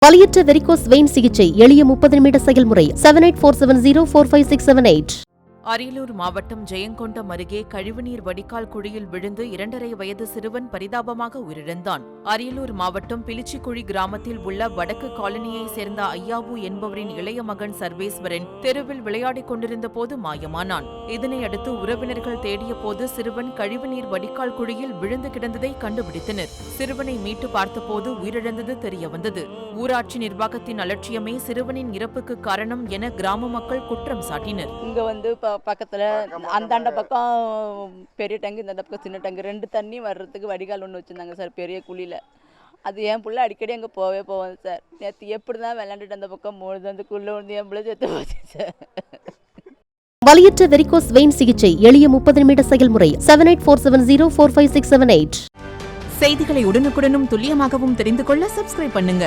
வலியற்ற varicose vein சிகிச்சை எளிய 30 நிமிட செயல்முறை 7847045678. அரியலூர் மாவட்டம் ஜெயங்கொண்டம் அருகே கழிவுநீர் வடிகால் குழியில் விழுந்து 2.5 வயது சிறுவன் பரிதாபமாக உயிரிழந்தான். அரியலூர் மாவட்டம் பிலிச்சிக்குழி கிராமத்தில் உள்ள வடக்கு காலனியைச் சேர்ந்த ஐயாவு என்பவரின் இளைய மகன் சர்வேஸ்வரன் தெருவில் விளையாடிக் கொண்டிருந்த போது மாயமானான். இதனையடுத்து உறவினர்கள் தேடிய போது சிறுவன் கழிவுநீர் வடிகால் குழியில் விழுந்து கிடந்ததை கண்டுபிடித்தனர். சிறுவனை மீட்டு பார்த்தபோது உயிரிழந்தது தெரியவந்தது. ஊராட்சி நிர்வாகத்தின் அலட்சியமே சிறுவனின் இறப்புக்கு காரணம் என கிராம மக்கள் குற்றம் சாட்டினர். பக்கத்தில் அந்தாண்ட பக்கம் பெரிய டங்கு, இந்த பக்கம் சின்ன டங்கு, 2 தண்ணி வர்றதுக்கு வடிகால் ஒன்று வச்சுருந்தாங்க சார் பெரிய குழியில். அது என் பிள்ளை அடிக்கடி அங்கே போவேன் சார். நேற்று எப்படி தான் விளையாண்டுட்டு அந்த பக்கம் மூழ்கு அந்த குள்ளே வந்து என் பிள்ளை செத்து போச்சு சார். வலியற்ற வெரிகோஸ் வெயின் சிகிச்சை எளிய 30 நிமிட செயல்முறை 7847045678. செய்திகளை உடனுக்குடனும் துல்லியமாகவும் தெரிந்து கொள்ள சப்ஸ்கிரைப் பண்ணுங்க.